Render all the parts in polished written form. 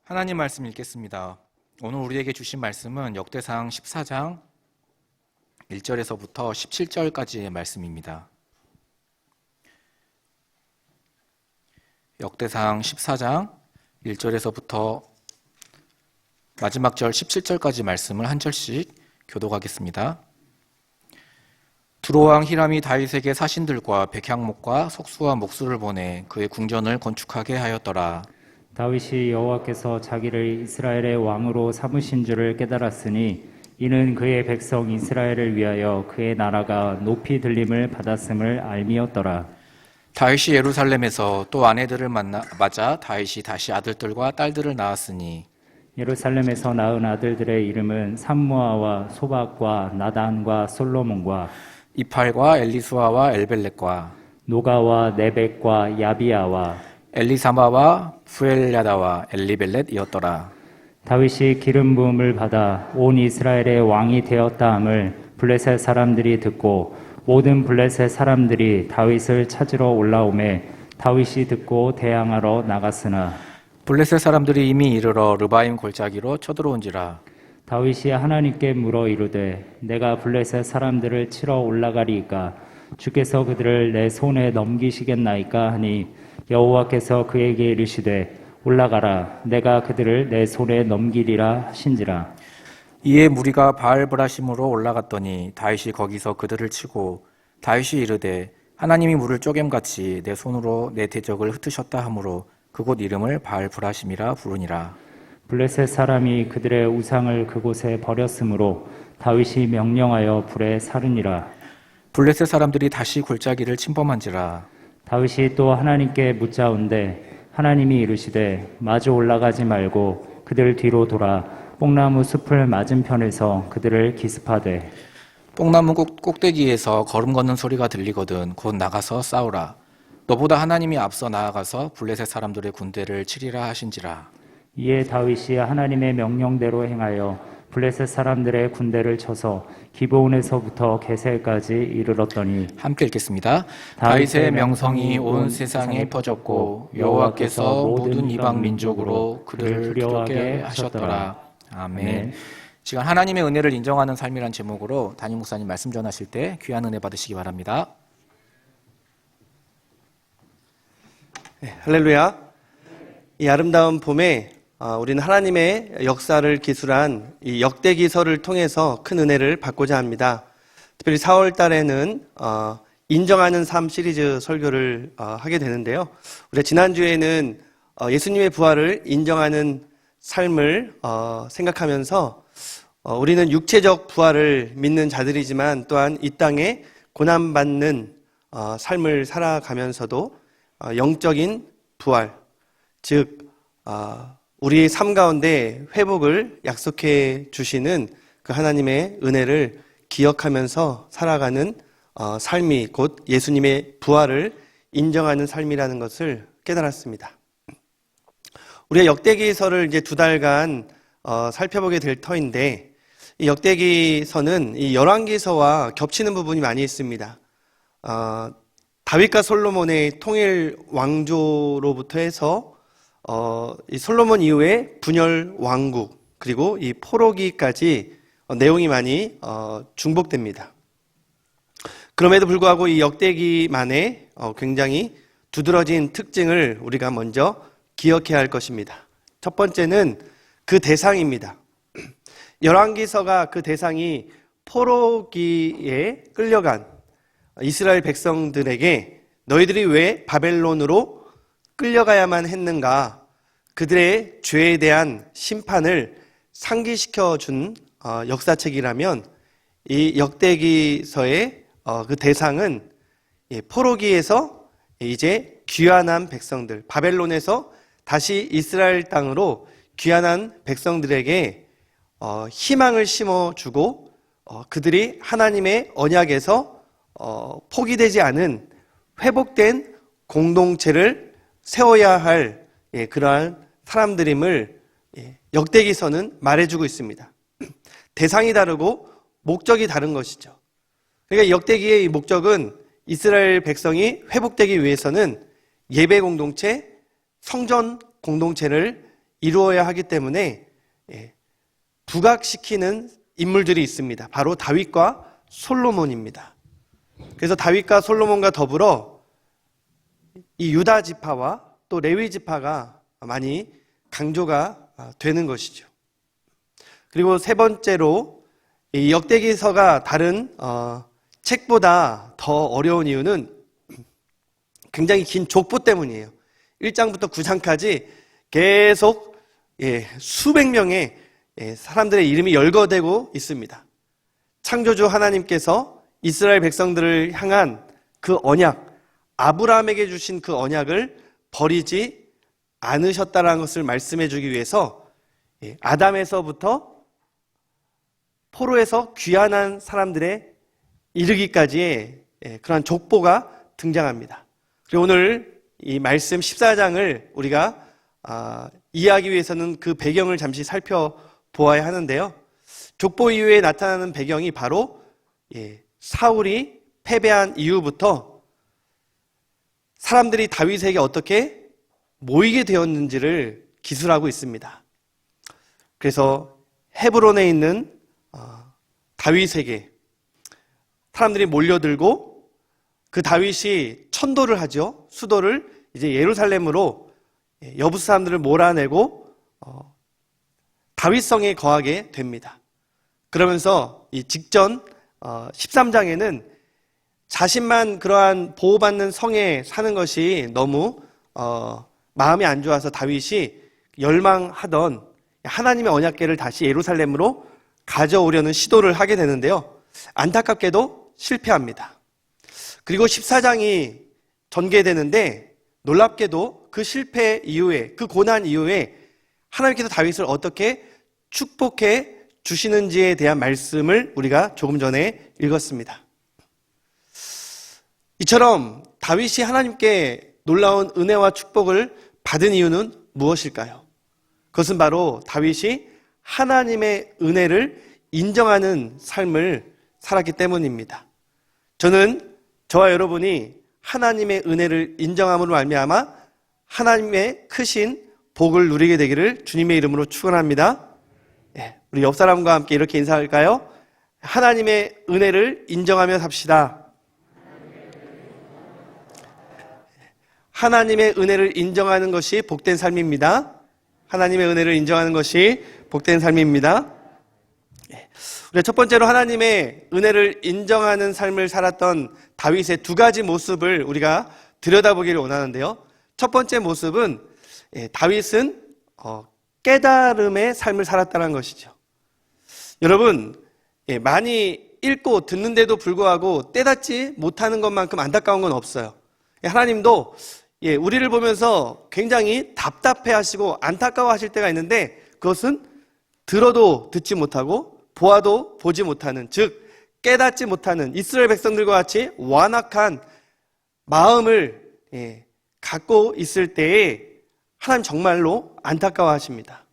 하나님 말씀 읽겠습니다. 오늘 우리에게 주신 말씀은 역대상 14장 1절에서부터 17절까지의 말씀입니다. 역대상 14장 1절에서부터 마지막 절 17절까지 말씀을 한 절씩 교독하겠습니다. 두로왕 히람이 다윗에게 사신들과 백향목과 석수와 목수를 보내 그의 궁전을 건축하게 하였더라. 다윗이 여호와께서 자기를 이스라엘의 왕으로 삼으신 줄을 깨달았으니 이는 그의 백성 이스라엘을 위하여 그의 나라가 높이 들림을 받았음을 알미었더라. 다윗이 예루살렘에서 또 아내들을 맞아 다윗이 다시 아들들과 딸들을 낳았으니 예루살렘에서 낳은 아들들의 이름은 삼무아와 소박과 나단과 솔로몬과 이팔과 엘리수아와 엘벨렉과 노가와 네벡과 야비아와 엘리사마와 부엘야다와 엘리벨렛이었더라. 다윗이 기름 부음을 받아 온 이스라엘의 왕이 되었다 함을 블레셋 사람들이 듣고 모든 블레셋 사람들이 다윗을 찾으러 올라오매 다윗이 듣고 대항하러 나갔으나 블레셋 사람들이 이미 이르러 르바임 골짜기로 쳐들어온지라. 다윗이 하나님께 물어 이르되 내가 블레셋 사람들을 치러 올라가리이까 주께서 그들을 내 손에 넘기시겠나이까 하니 여호와께서 그에게 이르시되 올라가라 내가 그들을 내 손에 넘기리라 하신지라. 이에 무리가 바알브라심으로 올라갔더니 다윗이 거기서 그들을 치고 다윗이 이르되 하나님이 물을 쪼갰같이 내 손으로 내 대적을 흩으셨다 하므로 그곳 이름을 바알브라심이라 부르니라. 블레셋 사람이 그들의 우상을 그곳에 버렸으므로 다윗이 명령하여 불에 사르니라. 블레셋 사람들이 다시 골짜기를 침범한지라. 다윗이 또 하나님께 묻자온데 하나님이 이르시되 마주 올라가지 말고 그들 뒤로 돌아 뽕나무 숲을 맞은편에서 그들을 기습하되 뽕나무 꼭대기에서 걸음 걷는 소리가 들리거든 곧 나가서 싸우라. 너보다 하나님이 앞서 나아가서 블레셋 사람들의 군대를 치리라 하신지라. 이에 다윗이 하나님의 명령대로 행하여 블레셋 사람들의 군대를 쳐서 기브온에서부터 게셀까지 이르렀더니 함께 읽겠습니다. 다윗의 명성이 온 세상에 퍼졌고 여호와께서 모든 이방 민족으로 그를 두렵게 하셨더라. 아멘. 지금 하나님의 은혜를 인정하는 삶이란 제목으로 담임 목사님 말씀 전하실 때 귀한 은혜 받으시기 바랍니다. 네, 할렐루야. 이 아름다운 봄에 우리는 하나님의 역사를 기술한 이 역대기서를 통해서 큰 은혜를 받고자 합니다. 특별히 4월 달에는 인정하는 삶 시리즈 설교를 하게 되는데요. 우리가 지난주에는 예수님의 부활을 인정하는 삶을 생각하면서 우리는 육체적 부활을 믿는 자들이지만 또한 이 땅에 고난받는 삶을 살아가면서도 영적인 부활, 즉 우리의 삶 가운데 회복을 약속해 주시는 그 하나님의 은혜를 기억하면서 살아가는 삶이 곧 예수님의 부활을 인정하는 삶이라는 것을 깨달았습니다. 우리가 역대기서를 이제 2달간 살펴보게 될 터인데 이 역대기서는 이 열왕기서와 겹치는 부분이 많이 있습니다. 다윗과 솔로몬의 통일 왕조로부터 해서 이 솔로몬 이후에 분열 왕국 그리고 이 포로기까지 내용이 많이 중복됩니다. 그럼에도 불구하고 이 역대기만의 굉장히 두드러진 특징을 우리가 먼저 기억해야 할 것입니다. 첫 번째는 그 대상입니다. 열왕기서가 그 대상이 포로기에 끌려간 이스라엘 백성들에게 너희들이 왜 바벨론으로 끌려가야만 했는가, 그들의 죄에 대한 심판을 상기시켜 준 역사책이라면 이 역대기서의 그 대상은 포로기에서 이제 귀환한 백성들, 바벨론에서 다시 이스라엘 땅으로 귀환한 백성들에게 희망을 심어주고 그들이 하나님의 언약에서 포기되지 않은 회복된 공동체를 세워야 할 그러한 사람들임을 역대기서는 말해주고 있습니다. 대상이 다르고 목적이 다른 것이죠. 그러니까 역대기의 목적은 이스라엘 백성이 회복되기 위해서는 예배 공동체, 성전 공동체를 이루어야 하기 때문에 부각시키는 인물들이 있습니다. 바로 다윗과 솔로몬입니다. 그래서 다윗과 솔로몬과 더불어 이 유다 지파와 또 레위 지파가 많이 강조가 되는 것이죠. 그리고 세 번째로 이 역대기서가 다른 책보다 더 어려운 이유는 굉장히 긴 족보 때문이에요. 1장부터 9장까지 계속 수백 명의 사람들의 이름이 열거되고 있습니다. 창조주 하나님께서 이스라엘 백성들을 향한 그 언약, 아브라함에게 주신 그 언약을 버리지 않으셨다는 것을 말씀해 주기 위해서 아담에서부터 포로에서 귀환한 사람들의 이르기까지의 그러한 족보가 등장합니다. 그리고 오늘 이 말씀 14장을 우리가 이해하기 위해서는 그 배경을 잠시 살펴보아야 하는데요. 족보 이후에 나타나는 배경이 바로 사울이 패배한 이후부터 사람들이 다윗에게 어떻게 모이게 되었는지를 기술하고 있습니다. 그래서 헤브론에 있는 다윗에게 사람들이 몰려들고 그 다윗이 천도를 하죠. 수도를 이제 예루살렘으로 여부스 사람들을 몰아내고 다윗성에 거하게 됩니다. 그러면서 이 직전 13장에는 자신만 그러한 보호받는 성에 사는 것이 너무 마음이 안 좋아서 다윗이 열망하던 하나님의 언약궤를 다시 예루살렘으로 가져오려는 시도를 하게 되는데요. 안타깝게도 실패합니다. 그리고 14장이 전개되는데 놀랍게도 그 실패 이후에, 그 고난 이후에 하나님께서 다윗을 어떻게 축복해 주시는지에 대한 말씀을 우리가 조금 전에 읽었습니다. 이처럼 다윗이 하나님께 놀라운 은혜와 축복을 받은 이유는 무엇일까요? 그것은 바로 다윗이 하나님의 은혜를 인정하는 삶을 살았기 때문입니다. 저는 저와 여러분이 하나님의 은혜를 인정함으로 말미암아 하나님의 크신 복을 누리게 되기를 주님의 이름으로 축원합니다. 우리 옆 사람과 함께 이렇게 인사할까요? 하나님의 은혜를 인정하며 삽시다. 하나님의 은혜를 인정하는 것이 복된 삶입니다. 하나님의 은혜를 인정하는 것이 복된 삶입니다. 우리가 첫 번째로 하나님의 은혜를 인정하는 삶을 살았던 다윗의 두 가지 모습을 우리가 들여다보기를 원하는데요. 첫 번째 모습은 다윗은 깨달음의 삶을 살았다는 것이죠. 여러분, 많이 읽고 듣는데도 불구하고 깨닫지 못하는 것만큼 안타까운 건 없어요. 하나님도 우리를 보면서 굉장히 답답해하시고 안타까워하실 때가 있는데 그것은 들어도 듣지 못하고 보아도 보지 못하는, 즉 깨닫지 못하는 이스라엘 백성들과 같이 완악한 마음을 갖고 있을 때에 하나님 정말로 안타까워하십니다.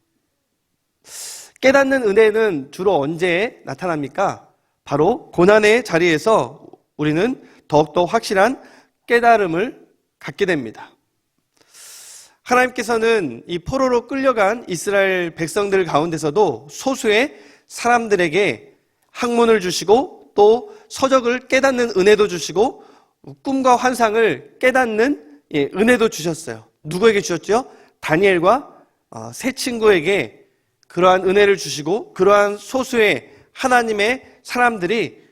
깨닫는 은혜는 주로 언제 나타납니까? 바로 고난의 자리에서 우리는 더욱더 확실한 깨달음을 갖게 됩니다. 하나님께서는 이 포로로 끌려간 이스라엘 백성들 가운데서도 소수의 사람들에게 학문을 주시고 또 서적을 깨닫는 은혜도 주시고 꿈과 환상을 깨닫는 은혜도 주셨어요. 누구에게 주셨죠? 다니엘과 세 친구에게 그러한 은혜를 주시고 그러한 소수의 하나님의 사람들이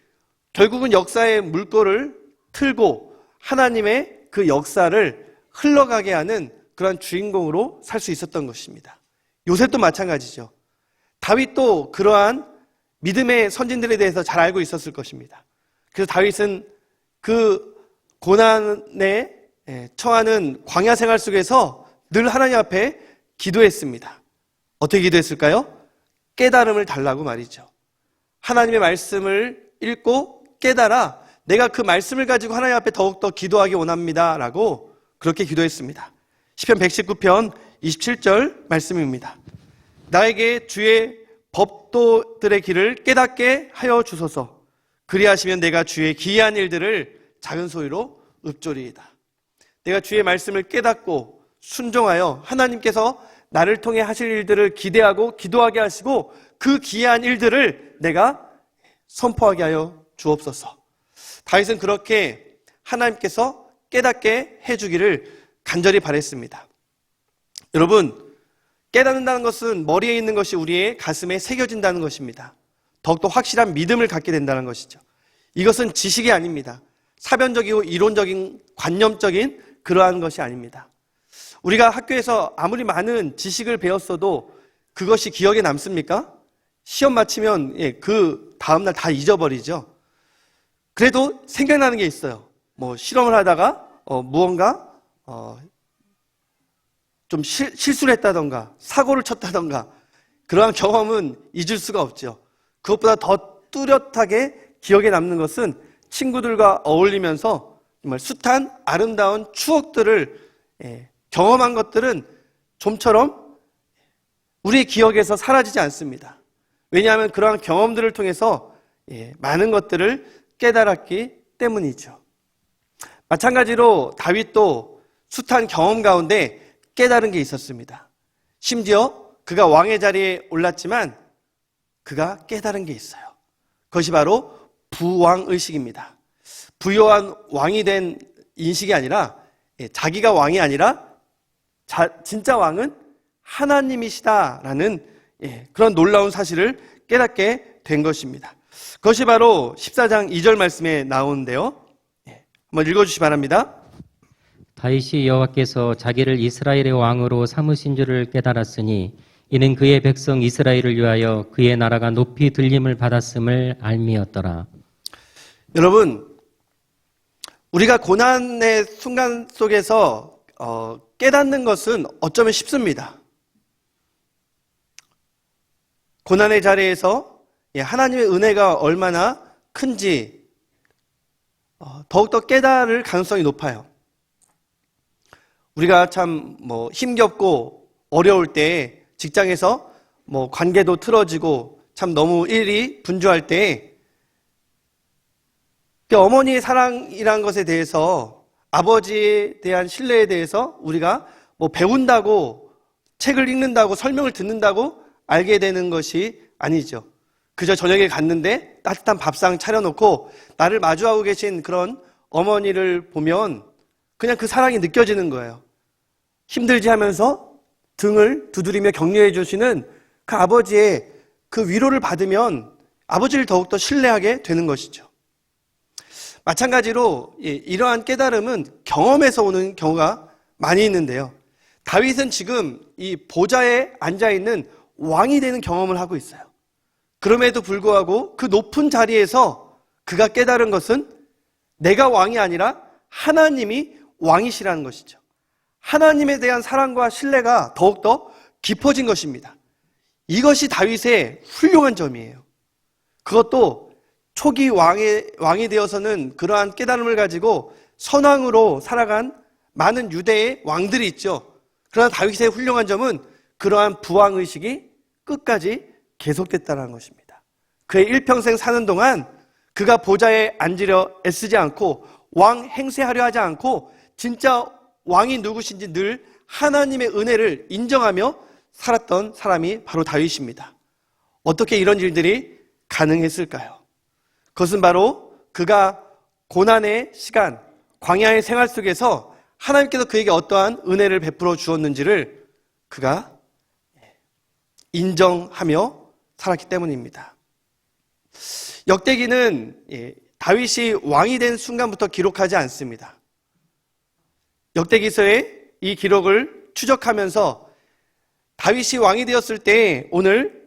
결국은 역사의 물꼬를 틀고 하나님의 그 역사를 흘러가게 하는 그러한 주인공으로 살 수 있었던 것입니다. 요셉도 마찬가지죠. 다윗도 그러한 믿음의 선진들에 대해서 잘 알고 있었을 것입니다. 그래서 다윗은 그 고난에 처하는 광야 생활 속에서 늘 하나님 앞에 기도했습니다. 어떻게 기도했을까요? 깨달음을 달라고 말이죠. 하나님의 말씀을 읽고 깨달아 내가 그 말씀을 가지고 하나님 앞에 더욱더 기도하기 원합니다 라고 그렇게 기도했습니다. 시편 119편 27절 말씀입니다. 나에게 주의 법도들의 길을 깨닫게 하여 주소서. 그리하시면 내가 주의 기이한 일들을 작은 소리로 읊조리이다. 내가 주의 말씀을 깨닫고 순종하여 하나님께서 나를 통해 하실 일들을 기대하고 기도하게 하시고 그 기이한 일들을 내가 선포하게 하여 주옵소서. 다윗은 그렇게 하나님께서 깨닫게 해주기를 간절히 바랬습니다. 여러분, 깨닫는다는 것은 머리에 있는 것이 우리의 가슴에 새겨진다는 것입니다. 더욱더 확실한 믿음을 갖게 된다는 것이죠. 이것은 지식이 아닙니다. 사변적이고 이론적인 관념적인 그러한 것이 아닙니다. 우리가 학교에서 아무리 많은 지식을 배웠어도 그것이 기억에 남습니까? 시험 마치면 그 다음날 다 잊어버리죠. 그래도 생각나는 게 있어요. 뭐 실험을 하다가 무언가 좀 실수를 했다던가 사고를 쳤다던가 그러한 경험은 잊을 수가 없죠. 그것보다 더 뚜렷하게 기억에 남는 것은 친구들과 어울리면서 정말 숱한 아름다운 추억들을 경험한 것들은 좀처럼 우리의 기억에서 사라지지 않습니다. 왜냐하면 그러한 경험들을 통해서 많은 것들을 깨달았기 때문이죠. 마찬가지로 다윗도 숱한 경험 가운데 깨달은 게 있었습니다. 심지어 그가 왕의 자리에 올랐지만 그가 깨달은 게 있어요. 그것이 바로 부왕의식입니다. 부요한 왕이 된 인식이 아니라 자기가 왕이 아니라 진짜 왕은 하나님이시다라는 그런 놀라운 사실을 깨닫게 된 것입니다. 그것이 바로 14장 2절 말씀에 나오는데요. 한번 읽어주시기 바랍니다. 다윗이 여호와께서 자기를 이스라엘의 왕으로 삼으신 줄을 깨달았으니 이는 그의 백성 이스라엘을 위하여 그의 나라가 높이 들림을 받았음을 알미였더라. 여러분, 우리가 고난의 순간 속에서 깨닫는 것은 어쩌면 쉽습니다. 고난의 자리에서 하나님의 은혜가 얼마나 큰지 더욱더 깨달을 가능성이 높아요. 우리가 참 힘겹고 어려울 때 직장에서 관계도 틀어지고 참 너무 일이 분주할 때 어머니의 사랑이라는 것에 대해서 아버지에 대한 신뢰에 대해서 우리가 배운다고 책을 읽는다고 설명을 듣는다고 알게 되는 것이 아니죠. 그저 저녁에 갔는데 따뜻한 밥상 차려놓고 나를 마주하고 계신 그런 어머니를 보면 그냥 그 사랑이 느껴지는 거예요. 힘들지 하면서 등을 두드리며 격려해 주시는 그 아버지의 그 위로를 받으면 아버지를 더욱더 신뢰하게 되는 것이죠. 마찬가지로 이러한 깨달음은 경험에서 오는 경우가 많이 있는데요. 다윗은 지금 이 보좌에 앉아있는 왕이 되는 경험을 하고 있어요. 그럼에도 불구하고 그 높은 자리에서 그가 깨달은 것은 내가 왕이 아니라 하나님이 왕이시라는 것이죠. 하나님에 대한 사랑과 신뢰가 더욱더 깊어진 것입니다. 이것이 다윗의 훌륭한 점이에요. 그것도 초기 왕이 되어서는 그러한 깨달음을 가지고 선왕으로 살아간 많은 유대의 왕들이 있죠. 그러나 다윗의 훌륭한 점은 그러한 부왕의식이 끝까지 계속됐다는 것입니다. 그의 일평생 사는 동안 그가 보좌에 앉으려 애쓰지 않고 왕 행세하려 하지 않고 진짜 왕이 누구신지 늘 하나님의 은혜를 인정하며 살았던 사람이 바로 다윗입니다. 어떻게 이런 일들이 가능했을까요? 그것은 바로 그가 고난의 시간, 광야의 생활 속에서 하나님께서 그에게 어떠한 은혜를 베풀어 주었는지를 그가 인정하며 살았기 때문입니다. 역대기는 다윗이 왕이 된 순간부터 기록하지 않습니다. 역대기서의 이 기록을 추적하면서 다윗이 왕이 되었을 때 오늘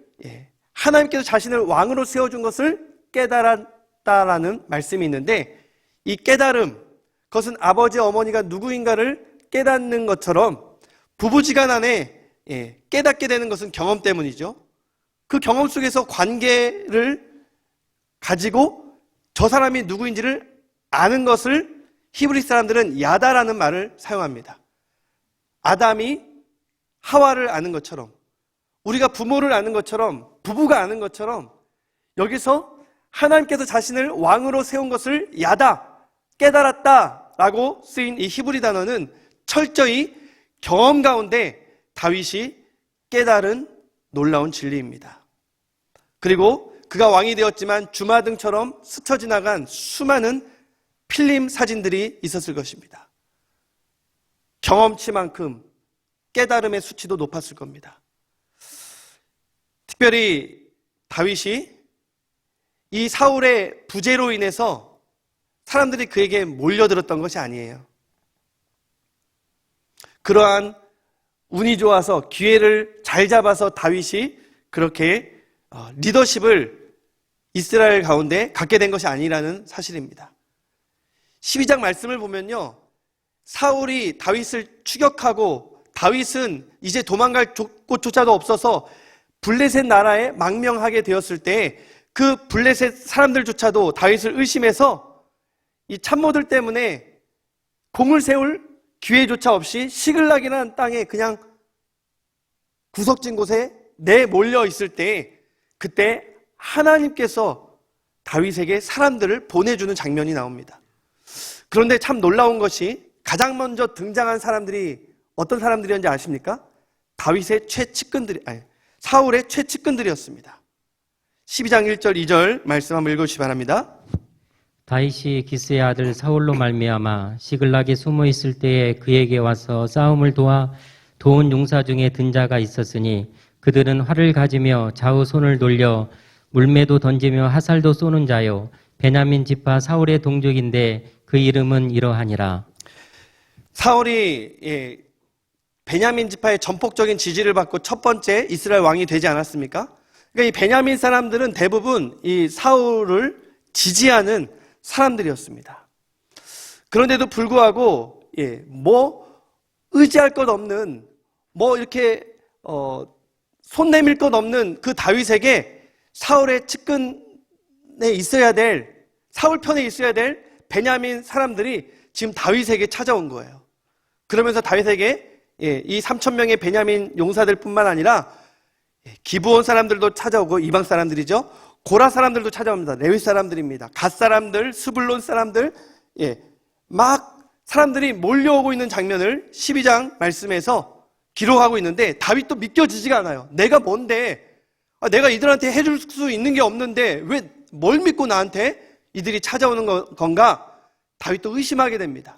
하나님께서 자신을 왕으로 세워준 것을 깨달았다라는 말씀이 있는데 이 깨달음, 그것은 아버지 어머니가 누구인가를 깨닫는 것처럼 부부지간안에 깨닫게 되는 것은 경험 때문이죠. 그 경험 속에서 관계를 가지고 저 사람이 누구인지를 아는 것을 히브리 사람들은 야다라는 말을 사용합니다. 아담이 하와를 아는 것처럼 우리가 부모를 아는 것처럼 부부가 아는 것처럼 여기서 하나님께서 자신을 왕으로 세운 것을 야다, 깨달았다라고 쓰인 이 히브리 단어는 철저히 경험 가운데 다윗이 깨달은 놀라운 진리입니다. 그리고 그가 왕이 되었지만 주마등처럼 스쳐 지나간 수많은 필름 사진들이 있었을 것입니다. 경험치만큼 깨달음의 수치도 높았을 겁니다. 특별히 다윗이 이 사울의 부재로 인해서 사람들이 그에게 몰려들었던 것이 아니에요. 그러한 운이 좋아서 기회를 잘 잡아서 다윗이 그렇게 리더십을 이스라엘 가운데 갖게 된 것이 아니라는 사실입니다. 12장 말씀을 보면요, 사울이 다윗을 추격하고 다윗은 이제 도망갈 곳조차도 없어서 블레셋 나라에 망명하게 되었을 때 그 블레셋 사람들조차도 다윗을 의심해서 이 참모들 때문에 공을 세울 기회조차 없이 시글락이라는 땅에 그냥 구석진 곳에 내몰려 있을 때, 그때 하나님께서 다윗에게 사람들을 보내주는 장면이 나옵니다. 그런데 참 놀라운 것이 가장 먼저 등장한 사람들이 어떤 사람들이었는지 아십니까? 다윗의 사울의 최측근들이었습니다. 12장 1절 2절 말씀 한번 읽어주시기 바랍니다. 다윗이 기스의 아들 사울로 말미암아 시글락에 숨어 있을 때에 그에게 와서 싸움을 도운 용사 중에 든 자가 있었으니 그들은 활을 가지며 좌우 손을 돌려 물매도 던지며 화살도 쏘는 자요 베냐민 지파 사울의 동족인데 그 이름은 이러하니라. 사울이 베냐민 지파의 전폭적인 지지를 받고 첫 번째 이스라엘 왕이 되지 않았습니까? 그러니까 이 베냐민 사람들은 대부분 이 사울을 지지하는 사람들이었습니다. 그런데도 불구하고 의지할 것 없는, 이렇게 손 내밀 것 없는 그 다윗에게 사울의 측근에 있어야 될, 사울 편에 있어야 될 베냐민 사람들이 지금 다윗에게 찾아온 거예요. 그러면서 다윗에게 이 3,000명의 베냐민 용사들뿐만 아니라 기브온 사람들도 찾아오고, 이방 사람들이죠. 고라 사람들도 찾아옵니다. 레위 사람들입니다. 갓 사람들, 스불론 사람들, 막 사람들이 몰려오고 있는 장면을 12장 말씀에서 기록하고 있는데 다윗도 믿겨지지가 않아요. 내가 뭔데? 내가 이들한테 해줄 수 있는 게 없는데 왜 뭘 믿고 나한테 이들이 찾아오는 건가? 다윗도 의심하게 됩니다.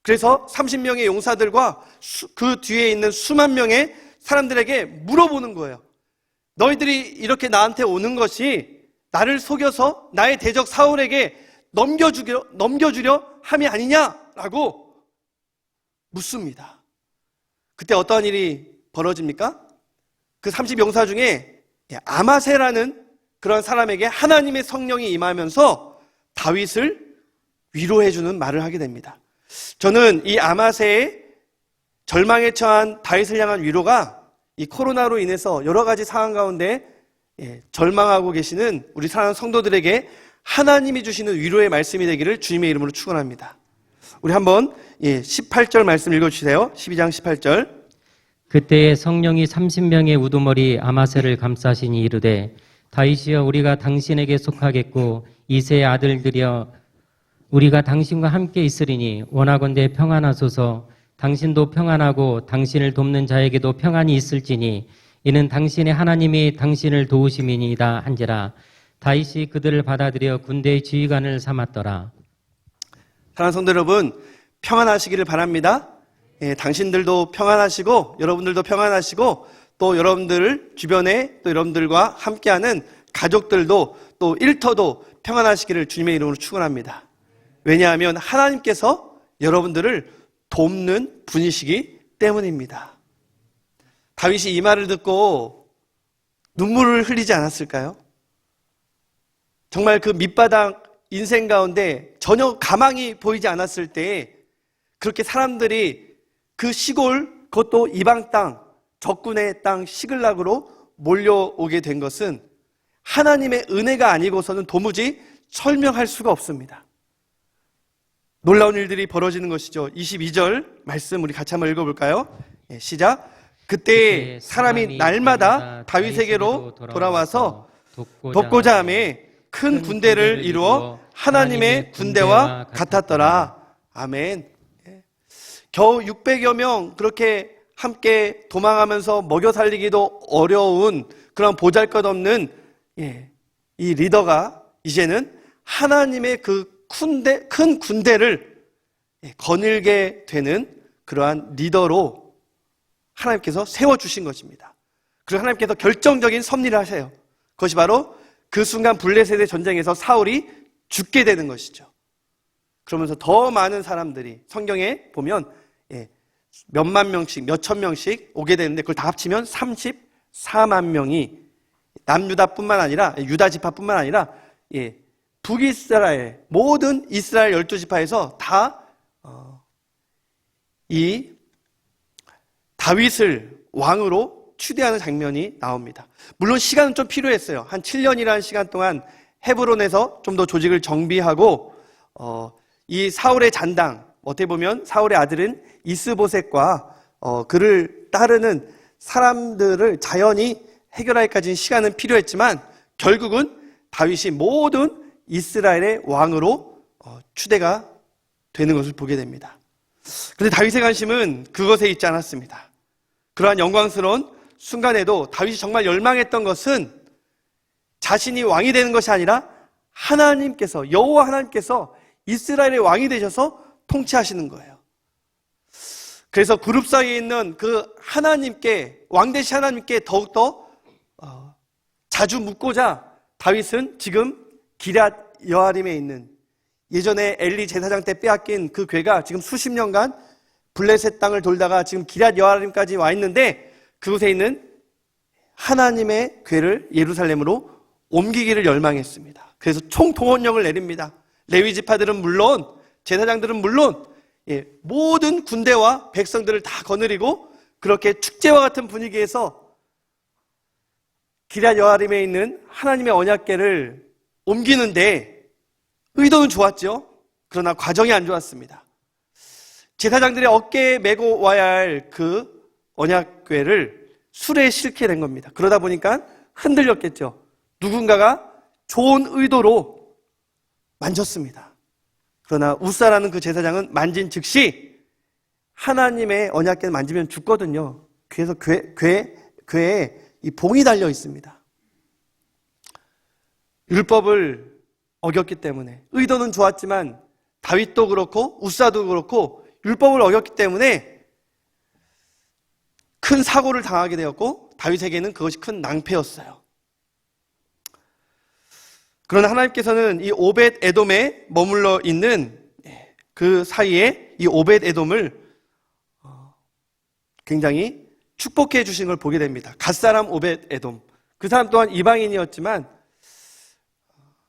그래서 30명의 용사들과 그 뒤에 있는 수만 명의 사람들에게 물어보는 거예요. 너희들이 이렇게 나한테 오는 것이 나를 속여서 나의 대적 사울에게 넘겨주려 함이 아니냐라고 묻습니다. 그때 어떠한 일이 벌어집니까? 그 30용사 중에 아마세라는 그런 사람에게 하나님의 성령이 임하면서 다윗을 위로해주는 말을 하게 됩니다. 저는 이 아마세의 절망에 처한 다윗을 향한 위로가 이 코로나로 인해서 여러 가지 상황 가운데 절망하고 계시는 우리 사랑하는 성도들에게 하나님이 주시는 위로의 말씀이 되기를 주님의 이름으로 축원합니다. 우리 한번 18절 말씀 읽어주세요. 12장 18절. 그때에 성령이 30명의 우두머리 아마세를 감싸시니 이르되 다윗이여 우리가 당신에게 속하겠고 이새의 아들들이여 우리가 당신과 함께 있으리니 원하건대 평안하소서. 당신도 평안하고 당신을 돕는 자에게도 평안이 있을지니 이는 당신의 하나님이 당신을 도우심이니이다 한지라. 다윗이 그들을 받아들여 군대의 지휘관을 삼았더라. 사랑하는 성도 여러분, 평안하시기를 바랍니다. 당신들도 평안하시고 여러분들도 평안하시고 또 여러분들 주변에 또 여러분들과 함께하는 가족들도 또 일터도 평안하시기를 주님의 이름으로 축원합니다. 왜냐하면 하나님께서 여러분들을 돕는 분이시기 때문입니다. 다윗이 이 말을 듣고 눈물을 흘리지 않았을까요? 정말 그 밑바닥 인생 가운데 전혀 가망이 보이지 않았을 때 그렇게 사람들이 그 시골, 그것도 이방 땅, 적군의 땅 시글락으로 몰려오게 된 것은 하나님의 은혜가 아니고서는 도무지 설명할 수가 없습니다. 놀라운 일들이 벌어지는 것이죠. 22절 말씀 우리 같이 한번 읽어볼까요? 시작. 그때 사람이 날마다 다윗에게로 돌아와서 돕고자 하며 큰 군대를 이루어 하나님의 군대와 같았더라. 아멘. 겨우 600여 명 그렇게 함께 도망하면서 먹여 살리기도 어려운 그런 보잘것없는 이 리더가 이제는 하나님의 그 큰 군대를 거닐게 되는 그러한 리더로 하나님께서 세워주신 것입니다. 그리고 하나님께서 결정적인 섭리를 하세요. 그것이 바로 그 순간 블레셋의 전쟁에서 사울이 죽게 되는 것이죠. 그러면서 더 많은 사람들이 성경에 보면 몇만 명씩, 몇천 명씩 오게 되는데 그걸 다 합치면 34만 명이 남유다뿐만 아니라 유다 지파뿐만 아니라 북이스라엘 모든 이스라엘 12지파에서 다 이 다윗을 왕으로 추대하는 장면이 나옵니다. 물론 시간은 좀 필요했어요. 한 7년이라는 시간 동안 헤브론에서 좀 더 조직을 정비하고 이 사울의 잔당, 어떻게 보면 사울의 아들은 이스보셋과 그를 따르는 사람들을 자연히 해결하기까지는 시간은 필요했지만 결국은 다윗이 모든 이스라엘의 왕으로 추대가 되는 것을 보게 됩니다. 그런데 다윗의 관심은 그것에 있지 않았습니다. 그러한 영광스러운 순간에도 다윗이 정말 열망했던 것은 자신이 왕이 되는 것이 아니라 하나님께서, 여호와 하나님께서 이스라엘의 왕이 되셔서 통치하시는 거예요. 그래서 그룹 사이에 있는 그 하나님께, 왕 되신 하나님께 더욱더 자주 묻고자 다윗은 지금 기럇 여아림에 있는 예전에 엘리 제사장 때 빼앗긴 그 궤가 지금 수십 년간 블레셋 땅을 돌다가 지금 기럇 여아림까지 와 있는데 그곳에 있는 하나님의 궤를 예루살렘으로 옮기기를 열망했습니다. 그래서 총동원령을 내립니다. 레위 지파들은 물론, 제사장들은 물론 모든 군대와 백성들을 다 거느리고 그렇게 축제와 같은 분위기에서 기럇 여아림에 있는 하나님의 언약궤를 옮기는데 의도는 좋았죠. 그러나 과정이 안 좋았습니다. 제사장들의 어깨에 메고 와야 할 그 언약궤를 수레에 싣게 된 겁니다. 그러다 보니까 흔들렸겠죠. 누군가가 좋은 의도로 만졌습니다. 그러나 우사라는 그 제사장은 만진 즉시 하나님의 언약궤를 만지면 죽거든요. 그래서 궤에 이 봉이 달려 있습니다. 율법을 어겼기 때문에 의도는 좋았지만 다윗도 그렇고 우사도 그렇고 율법을 어겼기 때문에 큰 사고를 당하게 되었고 다윗에게는 그것이 큰 낭패였어요. 그러나 하나님께서는 이 오벳 에돔에 머물러 있는 그 사이에 이 오벳 에돔을 굉장히 축복해 주신 걸 보게 됩니다. 갓사람 오벳 에돔. 그 사람 또한 이방인이었지만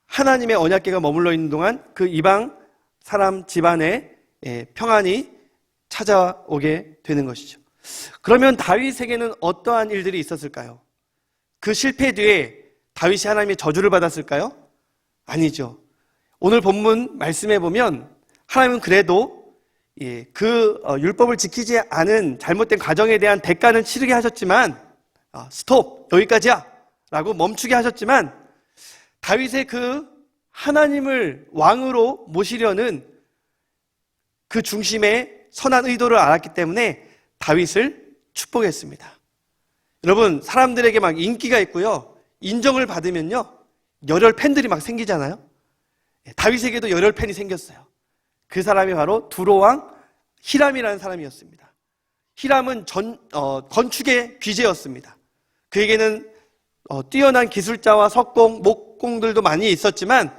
하나님의 언약궤가 머물러 있는 동안 그 이방 사람 집안에 평안이 찾아오게 되는 것이죠. 그러면 다윗에게는 어떠한 일들이 있었을까요? 그 실패 뒤에 다윗이 하나님의 저주를 받았을까요? 아니죠. 오늘 본문 말씀해 보면 하나님은 그래도 그 율법을 지키지 않은 잘못된 가정에 대한 대가는 치르게 하셨지만 스톱! 여기까지야! 라고 멈추게 하셨지만 다윗의 그 하나님을 왕으로 모시려는 그 중심의 선한 의도를 알았기 때문에 다윗을 축복했습니다. 여러분, 사람들에게 막 인기가 있고요. 인정을 받으면요. 열혈 팬들이 막 생기잖아요. 다윗에게도 열혈 팬이 생겼어요. 그 사람이 바로 두로왕 히람이라는 사람이었습니다. 히람은 건축의 귀재였습니다. 그에게는 뛰어난 기술자와 석공, 목공들도 많이 있었지만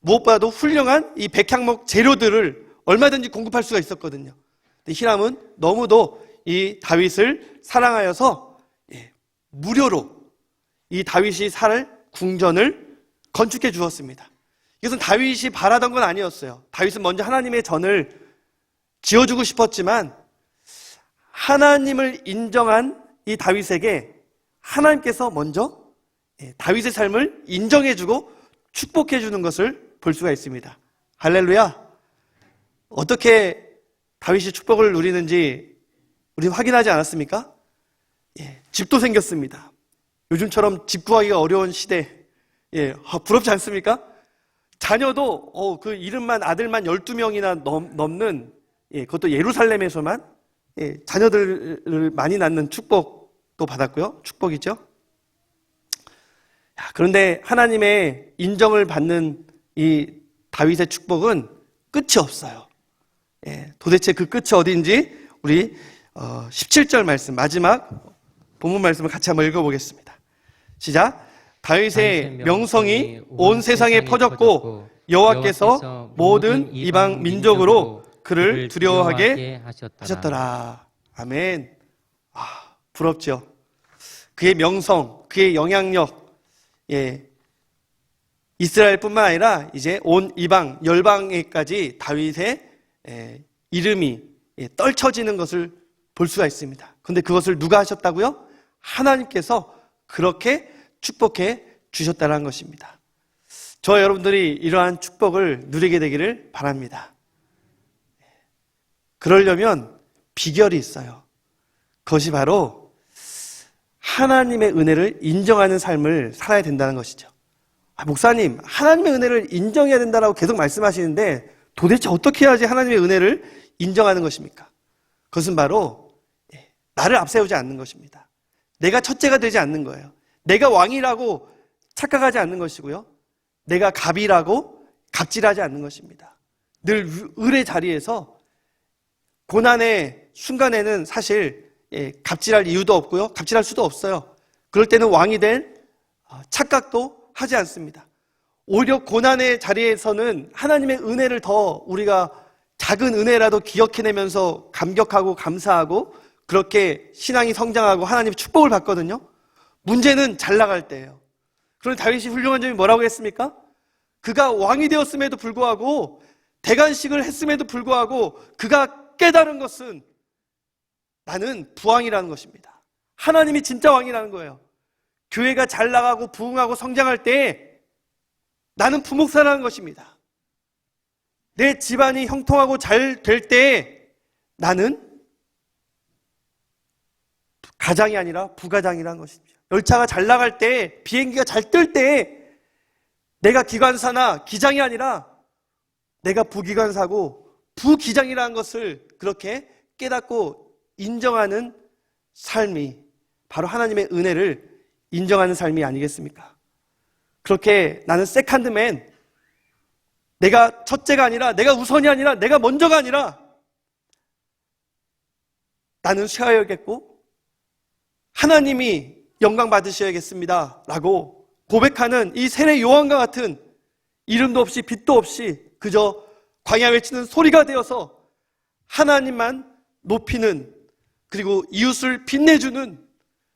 무엇보다도 훌륭한 이 백향목 재료들을 얼마든지 공급할 수가 있었거든요. 근데 히람은 너무도 이 다윗을 사랑하여서 무료로 이 다윗이 살 궁전을 건축해 주었습니다. 이것은 다윗이 바라던 건 아니었어요. 다윗은 먼저 하나님의 전을 지어주고 싶었지만 하나님을 인정한 이 다윗에게 하나님께서 먼저 다윗의 삶을 인정해주고 축복해주는 것을 볼 수가 있습니다. 할렐루야. 어떻게 다윗이 축복을 누리는지 우리 확인하지 않았습니까? 집도 생겼습니다. 요즘처럼 집 구하기가 어려운 시대, 부럽지 않습니까? 자녀도 그 이름만 아들만 12명이나 넘는, 그것도 예루살렘에서만 자녀들을 많이 낳는 축복도 받았고요. 축복이죠. 그런데 하나님의 인정을 받는 이 다윗의 축복은 끝이 없어요. 도대체 그 끝이 어디인지 우리 17절 말씀, 마지막 본문 말씀을 같이 한번 읽어보겠습니다. 시작. 다윗의 명성이 온 세상에 퍼졌고 여호와께서 모든 이방 민족으로 그를 두려워하게 하셨더라. 아멘. 부럽죠. 그의 명성, 그의 영향력, 이스라엘뿐만 아니라 이제 온 이방 열방에까지 다윗의 이름이 떨쳐지는 것을 볼 수가 있습니다. 그런데 그것을 누가 하셨다고요? 하나님께서 그렇게 축복해 주셨다는 것입니다. 저와 여러분들이 이러한 축복을 누리게 되기를 바랍니다. 그러려면 비결이 있어요. 그것이 바로 하나님의 은혜를 인정하는 삶을 살아야 된다는 것이죠. 목사님, 하나님의 은혜를 인정해야 된다고 계속 말씀하시는데 도대체 어떻게 해야지 하나님의 은혜를 인정하는 것입니까? 그것은 바로 나를 앞세우지 않는 것입니다. 내가 첫째가 되지 않는 거예요. 내가 왕이라고 착각하지 않는 것이고요. 내가 갑이라고 갑질하지 않는 것입니다. 늘 을의 자리에서 고난의 순간에는 사실 갑질할 이유도 없고요. 갑질할 수도 없어요. 그럴 때는 왕이 될 착각도 하지 않습니다. 오히려 고난의 자리에서는 하나님의 은혜를 더 우리가 작은 은혜라도 기억해내면서 감격하고 감사하고 그렇게 신앙이 성장하고 하나님의 축복을 받거든요. 문제는 잘 나갈 때예요. 그런데 다윗이 훌륭한 점이 뭐라고 했습니까? 그가 왕이 되었음에도 불구하고 대관식을 했음에도 불구하고 그가 깨달은 것은 나는 부왕이라는 것입니다. 하나님이 진짜 왕이라는 거예요. 교회가 잘 나가고 부흥하고 성장할 때 나는 부목사라는 것입니다. 내 집안이 형통하고 잘 될 때 나는 가장이 아니라 부가장이라는 것입니다. 열차가 잘 나갈 때, 비행기가 잘 뜰 때 내가 기관사나 기장이 아니라 내가 부기관사고 부기장이라는 것을 그렇게 깨닫고 인정하는 삶이 바로 하나님의 은혜를 인정하는 삶이 아니겠습니까? 그렇게 나는 세컨드맨, 내가 첫째가 아니라 내가 우선이 아니라 내가 먼저가 아니라 나는 쉬어야겠고 하나님이 영광 받으셔야겠습니다 라고 고백하는 이 세례 요한과 같은 이름도 없이 빛도 없이 그저 광야 외치는 소리가 되어서 하나님만 높이는 그리고 이웃을 빛내주는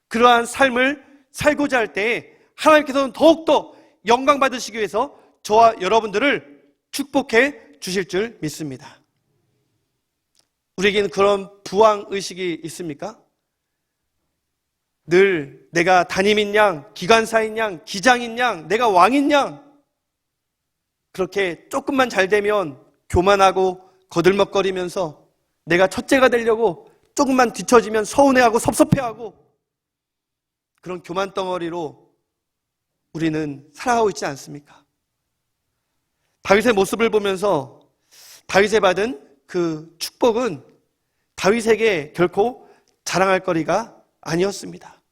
그러한 삶을 살고자 할 때 하나님께서는 더욱더 영광 받으시기 위해서 저와 여러분들을 축복해 주실 줄 믿습니다. 우리에게는 그런 부왕의식이 있습니까? 늘 내가 담임인 양, 기관사인 양, 기장인 양, 내가 왕인 양 그렇게 조금만 잘 되면 교만하고 거들먹거리면서 내가 첫째가 되려고 조금만 뒤처지면 서운해하고 섭섭해하고 그런 교만 덩어리로 우리는 살아가고 있지 않습니까? 다윗의 모습을 보면서 다윗이 받은 그 축복은 다윗에게 결코 자랑할 거리가 아니었습니다.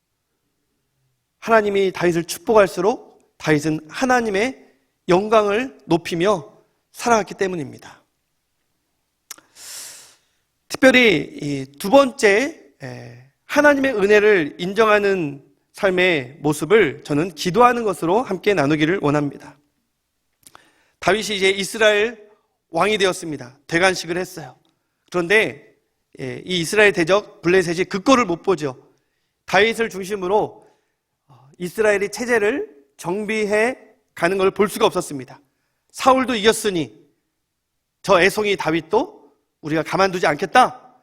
하나님이 다윗을 축복할수록 다윗은 하나님의 영광을 높이며 살아갔기 때문입니다. 특별히 이 두 번째 하나님의 은혜를 인정하는 삶의 모습을 저는 기도하는 것으로 함께 나누기를 원합니다. 다윗이 이제 이스라엘 왕이 되었습니다. 대관식을 했어요. 그런데 이 이스라엘 대적 블레셋이 그 꼴을 못 보죠. 다윗을 중심으로 이스라엘이 체제를 정비해 가는 걸 볼 수가 없었습니다. 사울도 이겼으니 저 애송이 다윗도 우리가 가만두지 않겠다.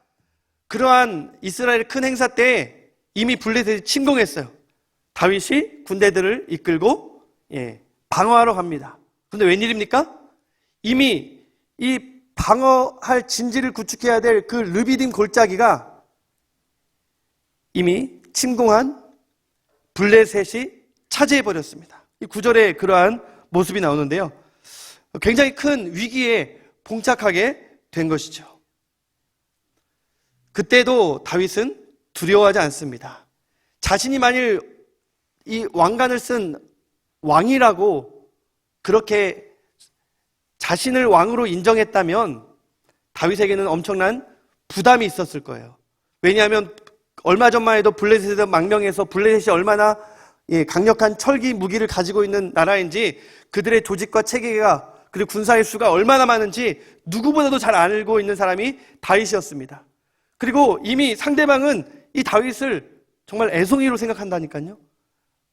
그러한 이스라엘 큰 행사 때 이미 블레셋이 침공했어요. 다윗이 군대들을 이끌고 방어하러 갑니다. 그런데 웬일입니까? 이미 이 방어할 진지를 구축해야 될 그 르비딤 골짜기가 이미 침공한 블레셋이 차지해버렸습니다. 이 구절에 그러한 모습이 나오는데요. 굉장히 큰 위기에 봉착하게 된 것이죠. 그때도 다윗은 두려워하지 않습니다. 자신이 만일 이 왕관을 쓴 왕이라고 그렇게 자신을 왕으로 인정했다면 다윗에게는 엄청난 부담이 있었을 거예요. 왜냐하면 얼마 전만 해도 블레셋의 망명에서 블레셋이 얼마나 강력한 철기 무기를 가지고 있는 나라인지, 그들의 조직과 체계가 그리고 군사의 수가 얼마나 많은지 누구보다도 잘 알고 있는 사람이 다윗이었습니다. 그리고 이미 상대방은 이 다윗을 정말 애송이로 생각한다니까요.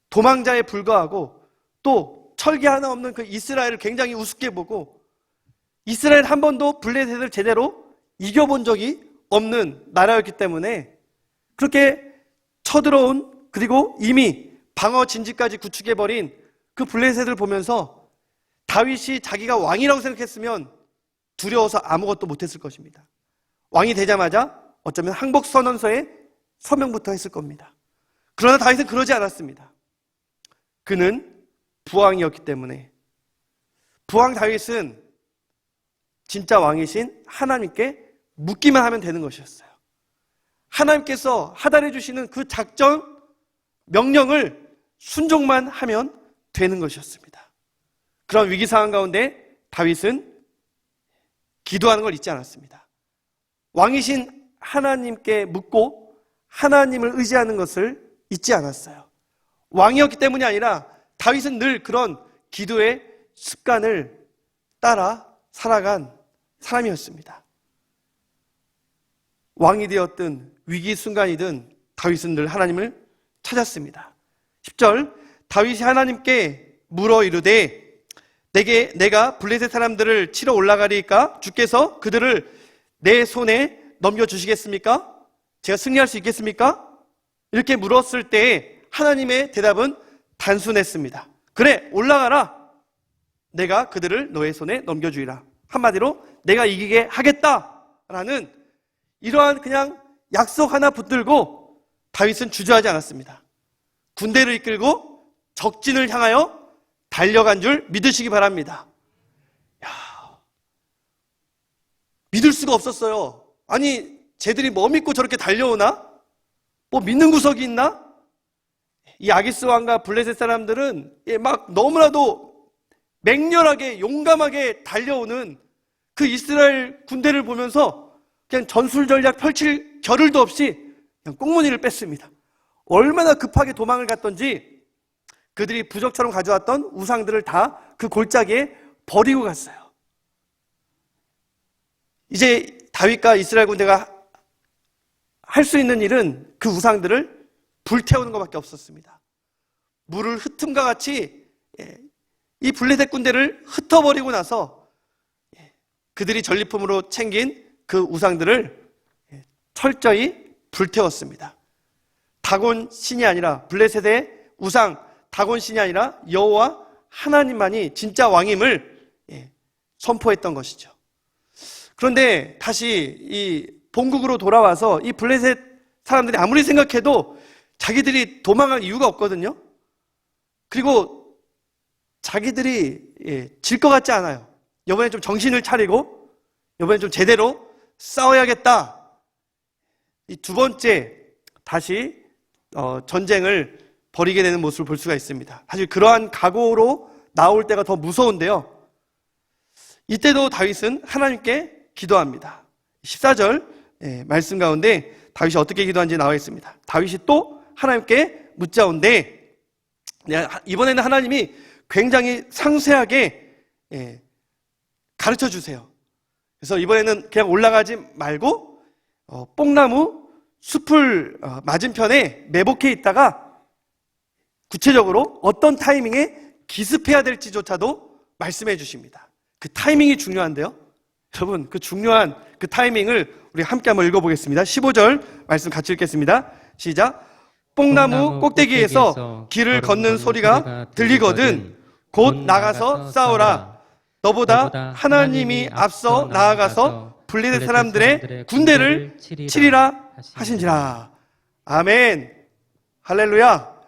도망자에 불과하고 또 철기 하나 없는 그 이스라엘을 굉장히 우습게 보고, 이스라엘 한 번도 블레셋을 제대로 이겨본 적이 없는 나라였기 때문에 그렇게 쳐들어온, 그리고 이미 방어 진지까지 구축해버린 그 블레셋을 보면서 다윗이 자기가 왕이라고 생각했으면 두려워서 아무것도 못했을 것입니다. 왕이 되자마자 어쩌면 항복선언서에 서명부터 했을 겁니다. 그러나 다윗은 그러지 않았습니다. 그는 부왕이었기 때문에, 부왕 다윗은 진짜 왕이신 하나님께 묻기만 하면 되는 것이었어요. 하나님께서 하달해 주시는 그 작전 명령을 순종만 하면 되는 것이었습니다. 그런 위기 상황 가운데 다윗은 기도하는 걸 잊지 않았습니다. 왕이신 하나님께 묻고 하나님을 의지하는 것을 잊지 않았어요. 왕이었기 때문이 아니라 다윗은 늘 그런 기도의 습관을 따라 살아간 사람이었습니다. 왕이 되었든 위기 순간이든 다윗은 늘 하나님을 찾았습니다. 10절, 다윗이 하나님께 물어 이르되 내가 블레셋 사람들을 치러 올라가리까 주께서 그들을 내 손에 넘겨주시겠습니까? 제가 승리할 수 있겠습니까? 이렇게 물었을 때 하나님의 대답은 단순했습니다. 그래, 올라가라. 내가 그들을 너의 손에 넘겨주리라. 한마디로 내가 이기게 하겠다라는 이러한 그냥 약속 하나 붙들고 다윗은 주저하지 않았습니다. 군대를 이끌고 적진을 향하여 달려간 줄 믿으시기 바랍니다. 믿을 수가 없었어요. 아니, 쟤들이 뭐 믿고 저렇게 달려오나? 뭐 믿는 구석이 있나? 이 아기스 왕과 블레셋 사람들은 막 너무나도 맹렬하게 용감하게 달려오는 그 이스라엘 군대를 보면서 그냥 전술 전략 펼칠 겨를도 없이 그냥 꽁무니를 뺐습니다. 얼마나 급하게 도망을 갔던지 그들이 부적처럼 가져왔던 우상들을 다 그 골짜기에 버리고 갔어요. 이제 다윗과 이스라엘 군대가 할 수 있는 일은 그 우상들을 불태우는 것밖에 없었습니다. 물을 흩음과 같이 이 블레셋 군대를 흩어버리고 나서 그들이 전리품으로 챙긴 그 우상들을 철저히 불태웠습니다. 다곤 신이 아니라, 블레셋의 우상 다곤 신이 아니라 여호와 하나님만이 진짜 왕임을 선포했던 것이죠. 그런데 다시 이 본국으로 돌아와서 이 블레셋 사람들이 아무리 생각해도 자기들이 도망갈 이유가 없거든요. 그리고 자기들이 질 것 같지 않아요. 이번에 좀 정신을 차리고 이번에 좀 제대로 싸워야겠다. 이 두 번째 다시 전쟁을 벌이게 되는 모습을 볼 수가 있습니다. 사실 그러한 각오로 나올 때가 더 무서운데요. 이때도 다윗은 하나님께 기도합니다. 14절 말씀 가운데 다윗이 어떻게 기도하는지 나와 있습니다. 다윗이 또 하나님께 묻자온데, 이번에는 하나님이 굉장히 상세하게 가르쳐 주세요. 그래서 이번에는 그냥 올라가지 말고 뽕나무 숲을 맞은편에 매복해 있다가 구체적으로 어떤 타이밍에 기습해야 될지조차도 말씀해 주십니다. 그 타이밍이 중요한데요. 여러분, 그 중요한 그 타이밍을 우리 함께 한번 읽어보겠습니다. 15절 말씀 같이 읽겠습니다. 시작. 뽕나무 꼭대기에서 길을 걷는 소리가 들리거든 곧 나가서 싸우라. 너보다 하나님이 앞서 나아가서 블레셋 사람들의 군대를 치리라 하신지라. 아멘. 할렐루야.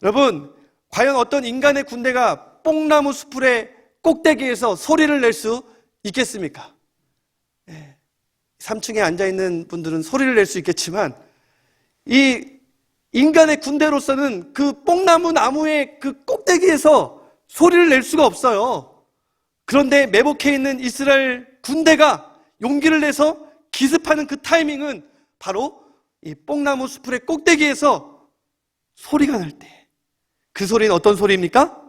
여러분, 과연 어떤 인간의 군대가 뽕나무 숲의 꼭대기에서 소리를 낼 수 있겠습니까? 3층에 앉아있는 분들은 소리를 낼 수 있겠지만 이 인간의 군대로서는 그 뽕나무 나무의 그 꼭대기에서 소리를 낼 수가 없어요. 그런데 매복해 있는 이스라엘 군대가 용기를 내서 기습하는 그 타이밍은 바로 이 뽕나무 수풀의 꼭대기에서 소리가 날 때, 그 소리는 어떤 소리입니까?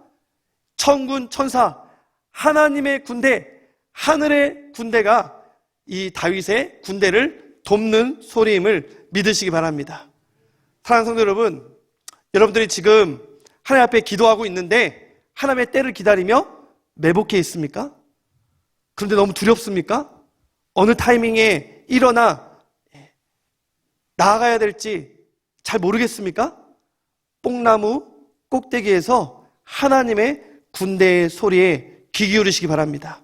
천군 천사, 하나님의 군대, 하늘의 군대가 이 다윗의 군대를 돕는 소리임을 믿으시기 바랍니다. 사랑하는 성도 여러분, 여러분들이 지금 하나님 앞에 기도하고 있는데 하나님의 때를 기다리며 매복해 있습니까? 그런데 너무 두렵습니까? 어느 타이밍에 일어나 나아가야 될지 잘 모르겠습니까? 뽕나무 꼭대기에서 하나님의 군대의 소리에 귀 기울이시기 바랍니다.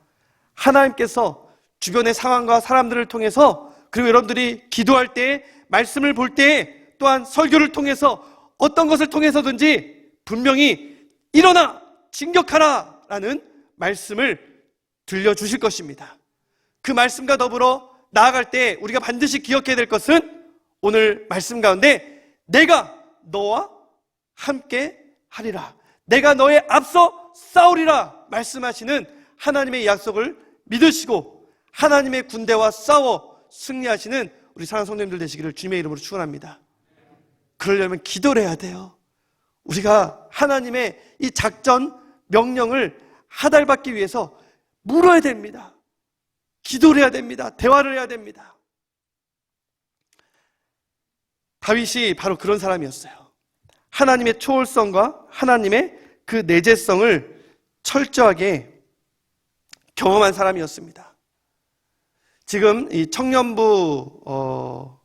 하나님께서 주변의 상황과 사람들을 통해서, 그리고 여러분들이 기도할 때, 말씀을 볼 때, 또한 설교를 통해서 어떤 것을 통해서든지 분명히 일어나 진격하라 라는 말씀을 들려주실 것입니다. 그 말씀과 더불어 나아갈 때 우리가 반드시 기억해야 될 것은 오늘 말씀 가운데 내가 너와 함께 하리라, 내가 너의 앞서 싸우리라 말씀하시는 하나님의 약속을 믿으시고 하나님의 군대와 싸워 승리하시는 우리 사랑하는 성도님들 되시기를 주님의 이름으로 축원합니다. 그러려면 기도를 해야 돼요. 우리가 하나님의 이 작전 명령을 하달받기 위해서 물어야 됩니다. 기도를 해야 됩니다. 대화를 해야 됩니다. 다윗이 바로 그런 사람이었어요. 하나님의 초월성과 하나님의 그 내재성을 철저하게 경험한 사람이었습니다. 지금 이 청년부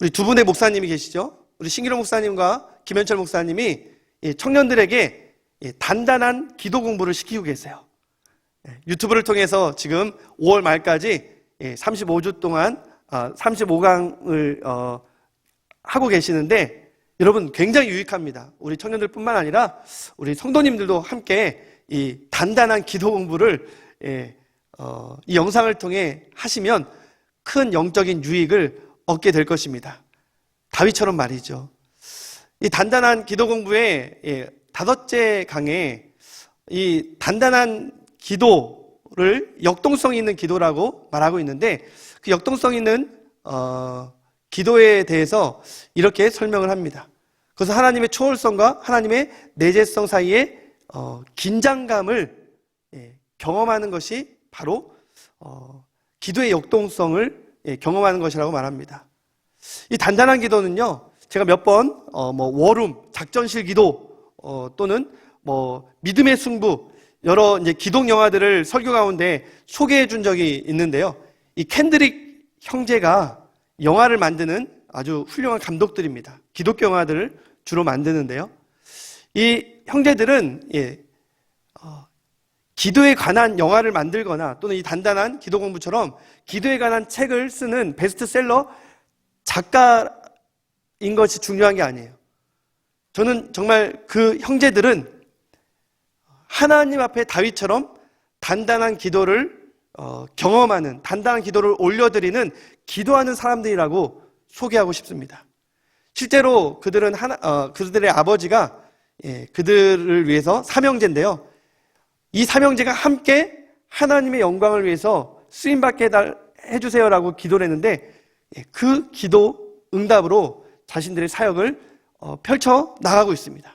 우리 두 분의 목사님이 계시죠? 우리 신기록 목사님과 김현철 목사님이 청년들에게 단단한 기도 공부를 시키고 계세요. 유튜브를 통해서 지금 5월 말까지 35주 동안 35강을 하고 계시는데 여러분 굉장히 유익합니다. 우리 청년들뿐만 아니라 우리 성도님들도 함께 이 단단한 기도 공부를 이 영상을 통해 하시면 큰 영적인 유익을 얻게 될 것입니다. 다윗처럼 말이죠. 이 단단한 기도 공부의 5째 강에 이 단단한 기도를 역동성 있는 기도라고 말하고 있는데 그 역동성 있는 기도에 대해서 이렇게 설명을 합니다. 그래서 하나님의 초월성과 하나님의 내재성 사이에 긴장감을 경험하는 것이 바로 기도의 역동성을 경험하는 것이라고 말합니다. 이 단단한 기도는요, 제가 몇 번 워룸, 작전실 기도 또는 믿음의 승부, 여러 이제 기독 영화들을 설교 가운데 소개해 준 적이 있는데요. 이 캔드릭 형제가 영화를 만드는 아주 훌륭한 감독들입니다. 기독교 영화들을 주로 만드는데요. 이 형제들은 기도에 관한 영화를 만들거나 또는 이 단단한 기도 공부처럼 기도에 관한 책을 쓰는 베스트셀러 작가인 것이 중요한 게 아니에요. 저는 정말 그 형제들은 하나님 앞에 다윗처럼 단단한 기도를 경험하는, 단단한 기도를 올려드리는 기도하는 사람들이라고 소개하고 싶습니다. 실제로 그들은 그들의 아버지가 그들을 위해서 삼형제인데요. 이 삼형제가 함께 하나님의 영광을 위해서 쓰임받게 해주세요라고 기도를 했는데 그 기도 응답으로 자신들의 사역을 펼쳐 나가고 있습니다.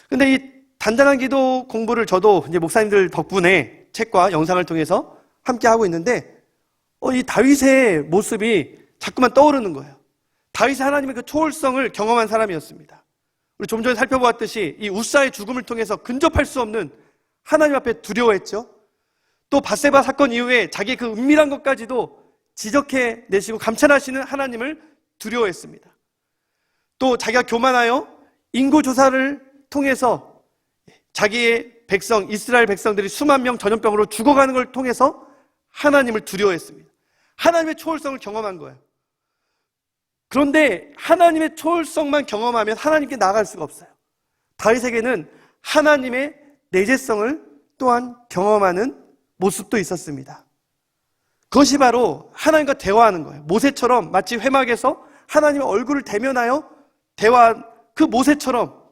근데 이 단단한 기도 공부를 저도 이제 목사님들 덕분에 책과 영상을 통해서 함께 하고 있는데 이 다윗의 모습이 자꾸만 떠오르는 거예요. 다윗이 하나님의 그 초월성을 경험한 사람이었습니다. 우리 좀 전에 살펴보았듯이 이 우사의 죽음을 통해서 근접할 수 없는 하나님 앞에 두려워했죠. 또 밧세바 사건 이후에 자기의 그 은밀한 것까지도 지적해 내시고 감찰하시는 하나님을 두려워했습니다. 또 자기가 교만하여 인구조사를 통해서 자기의 백성, 이스라엘 백성들이 수만 명 전염병으로 죽어가는 걸 통해서 하나님을 두려워했습니다. 하나님의 초월성을 경험한 거예요. 그런데 하나님의 초월성만 경험하면 하나님께 나아갈 수가 없어요. 다윗에게는 하나님의 내재성을 또한 경험하는 모습도 있었습니다. 그것이 바로 하나님과 대화하는 거예요. 모세처럼 마치 회막에서 하나님의 얼굴을 대면하여 대화한 그 모세처럼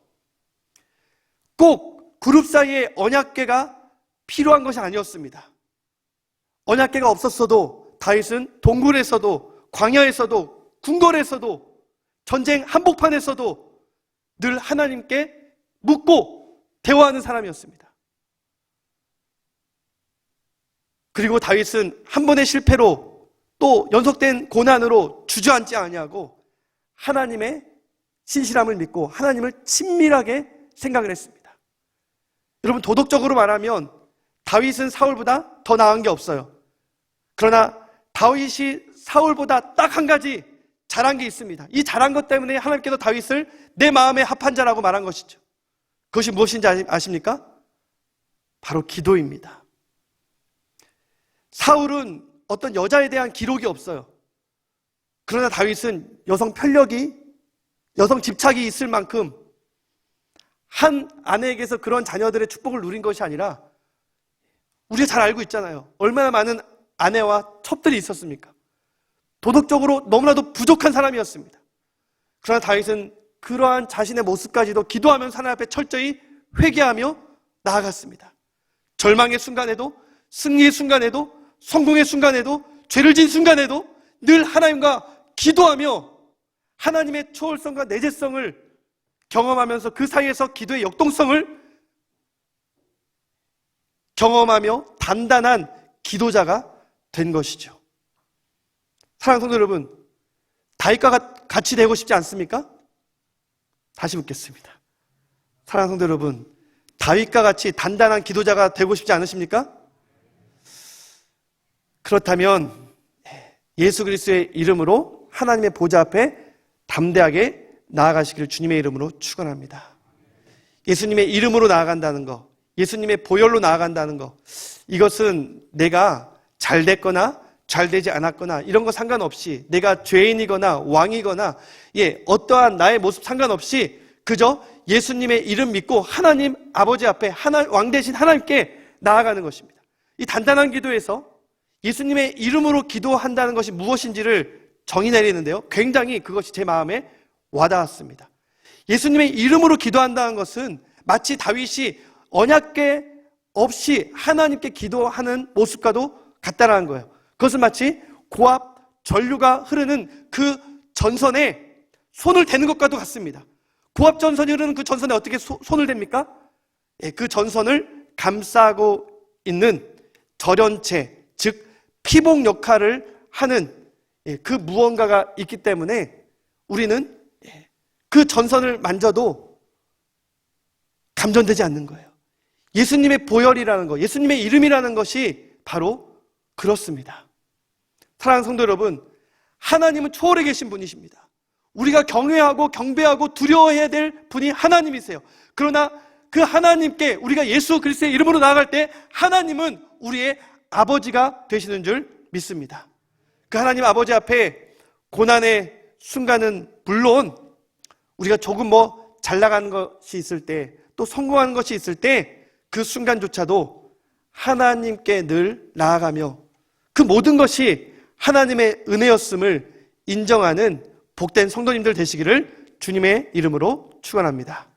꼭 그룹 사이에 언약궤가 필요한 것이 아니었습니다. 언약궤가 없었어도 다윗은 동굴에서도 광야에서도 궁궐에서도 전쟁 한복판에서도 늘 하나님께 묻고 대화하는 사람이었습니다. 그리고 다윗은 한 번의 실패로 또 연속된 고난으로 주저앉지 아니하고 하나님의 신실함을 믿고 하나님을 친밀하게 생각을 했습니다. 여러분, 도덕적으로 말하면 다윗은 사울보다 더 나은 게 없어요. 그러나 다윗이 사울보다 딱 한 가지 잘한 게 있습니다. 이 잘한 것 때문에 하나님께서 다윗을 내 마음에 합한 자라고 말한 것이죠. 그것이 무엇인지 아십니까? 바로 기도입니다. 사울은 어떤 여자에 대한 기록이 없어요. 그러나 다윗은 여성 편력이, 여성 집착이 있을 만큼 한 아내에게서 그런 자녀들의 축복을 누린 것이 아니라, 우리가 잘 알고 있잖아요. 얼마나 많은 아내와 첩들이 있었습니까? 도덕적으로 너무나도 부족한 사람이었습니다. 그러나 다윗은 그러한 자신의 모습까지도 기도하면서 하나님 앞에 철저히 회개하며 나아갔습니다. 절망의 순간에도, 승리의 순간에도, 성공의 순간에도, 죄를 진 순간에도 늘 하나님과 기도하며 하나님의 초월성과 내재성을 경험하면서 그 사이에서 기도의 역동성을 경험하며 단단한 기도자가 된 것이죠. 사랑하는 성도 여러분, 다윗과 같이 되고 싶지 않습니까? 다시 묻겠습니다. 사랑하는 성도 여러분, 다윗과 같이 단단한 기도자가 되고 싶지 않으십니까? 그렇다면 예수 그리스도의 이름으로 하나님의 보좌 앞에 담대하게 나아가시기를 주님의 이름으로 축원합니다. 예수님의 이름으로 나아간다는 것, 예수님의 보혈로 나아간다는 것, 이것은 내가 잘 됐거나 잘 되지 않았거나 이런 거 상관없이, 내가 죄인이거나 왕이거나 어떠한 나의 모습 상관없이 그저 예수님의 이름 믿고 하나님 아버지 앞에 왕 대신 하나님께 나아가는 것입니다. 이 단단한 기도에서 예수님의 이름으로 기도한다는 것이 무엇인지를 정의 내리는데요, 굉장히 그것이 제 마음에 와닿았습니다. 예수님의 이름으로 기도한다는 것은 마치 다윗이 언약궤 없이 하나님께 기도하는 모습과도 같다라는 거예요. 그것은 마치 고압 전류가 흐르는 그 전선에 손을 대는 것과도 같습니다. 고압 전선이 흐르는 그 전선에 어떻게 손을 댑니까? 그 전선을 감싸고 있는 절연체, 즉 피복 역할을 하는 그 무언가가 있기 때문에 우리는 그 전선을 만져도 감전되지 않는 거예요. 예수님의 보혈이라는 것, 예수님의 이름이라는 것이 바로 그렇습니다. 사랑하는 성도 여러분, 하나님은 초월해 계신 분이십니다. 우리가 경외하고 경배하고 두려워해야 될 분이 하나님이세요. 그러나 그 하나님께 우리가 예수 그리스도의 이름으로 나아갈 때 하나님은 우리의 아버지가 되시는 줄 믿습니다. 그 하나님 아버지 앞에 고난의 순간은 물론 우리가 조금 잘 나가는 것이 있을 때, 또 성공하는 것이 있을 때 그 순간조차도 하나님께 늘 나아가며 그 모든 것이 하나님의 은혜였음을 인정하는 복된 성도님들 되시기를 주님의 이름으로 축원합니다.